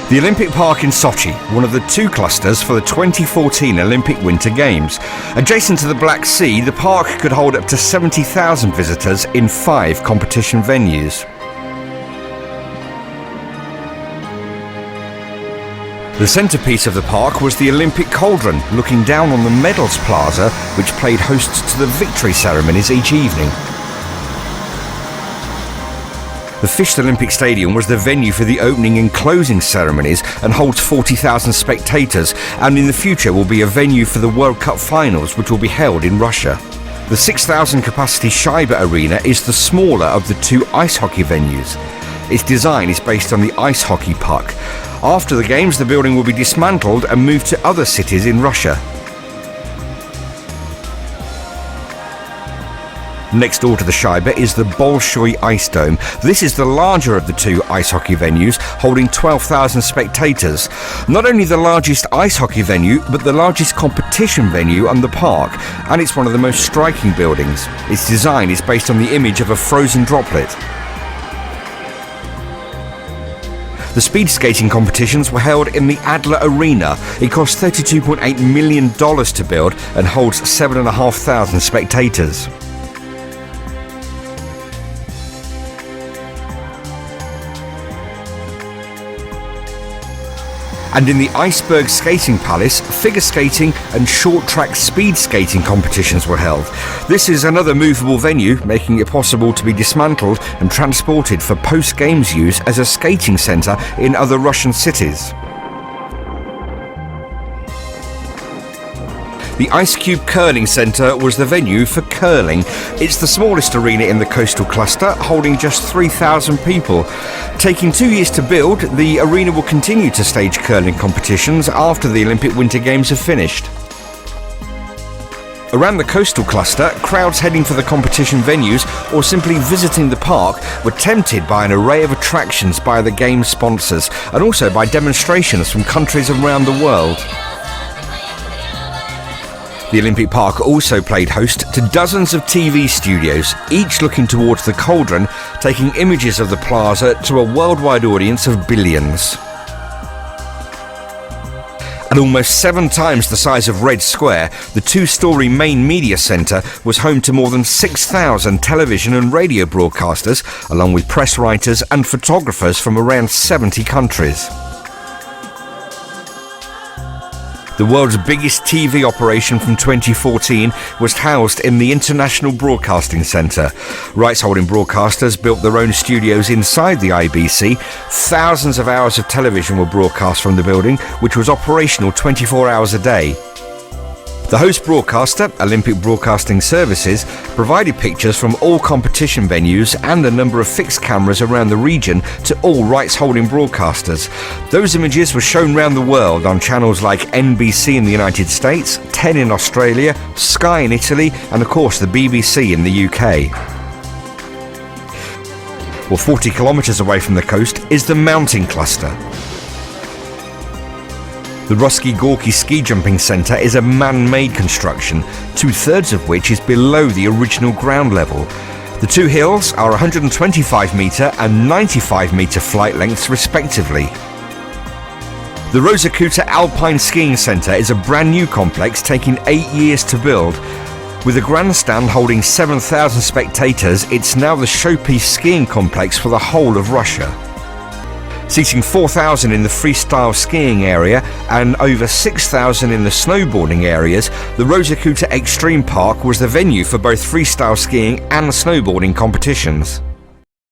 The Olympic Park in Sochi, one of the two clusters for the 2014 Olympic Winter Games. Adjacent to the Black Sea, the park could hold up to 70,000 visitors in 5 competition venues. The centrepiece of the park was the Olympic cauldron, looking down on the medals plaza, which played host to the victory ceremonies each evening. The Fished Olympic Stadium was the venue for the opening and closing ceremonies and holds 40,000 spectators, and in the future will be a venue for the World Cup finals, which will be held in Russia. The 6,000 capacity Scheibe Arena is the smaller of the 2 ice hockey venues. Its design is based on the ice hockey puck. After the games, the building will be dismantled and moved to other cities in Russia. Next door to the Scheibe is the Bolshoi Ice Dome. This is the larger of the 2 ice hockey venues, holding 12,000 spectators. Not only the largest ice hockey venue, but the largest competition venue on the park, and it's one of the most striking buildings. Its design is based on the image of a frozen droplet. The speed skating competitions were held in the Adler Arena. It cost $32.8 million to build and holds 7,500 spectators. And in the Iceberg Skating Palace, figure skating and short track speed skating competitions were held. This is another movable venue, making it possible to be dismantled and transported for post-games use as a skating centre in other Russian cities. The Ice Cube Curling Centre was the venue for curling. It's the smallest arena in the coastal cluster, holding just 3,000 people. Taking 2 years to build, the arena will continue to stage curling competitions after the Olympic Winter Games have finished. Around the coastal cluster, crowds heading for the competition venues or simply visiting the park were tempted by an array of attractions by the Games sponsors and also by demonstrations from countries around the world. The Olympic Park also played host to dozens of TV studios, each looking towards the cauldron, taking images of the plaza to a worldwide audience of billions. At almost 7 times the size of Red Square, the 2-storey main media centre was home to more than 6,000 television and radio broadcasters, along with press writers and photographers from around 70 countries. The world's biggest TV operation from 2014 was housed in the International Broadcasting Centre. Rights-holding broadcasters built their own studios inside the IBC. Thousands of hours of television were broadcast from the building, which was operational 24 hours a day. The host broadcaster, Olympic Broadcasting Services, provided pictures from all competition venues and a number of fixed cameras around the region to all rights-holding broadcasters. Those images were shown around the world on channels like NBC in the United States, 10 in Australia, Sky in Italy, and of course the BBC in the UK. Well, 40 kilometres away from the coast is the mountain cluster. The Russky Gorky Ski Jumping Centre is a man-made construction, 2/3 of which is below the original ground level. The 2 hills are 125 metre and 95 metre flight lengths respectively. The Rosakuta Alpine Skiing Centre is a brand new complex taking 8 years to build. With a grandstand holding 7,000 spectators, it's now the showpiece skiing complex for the whole of Russia. Seating 4,000 in the freestyle skiing area and over 6,000 in the snowboarding areas, the Rosakuta Extreme Park was the venue for both freestyle skiing and snowboarding competitions.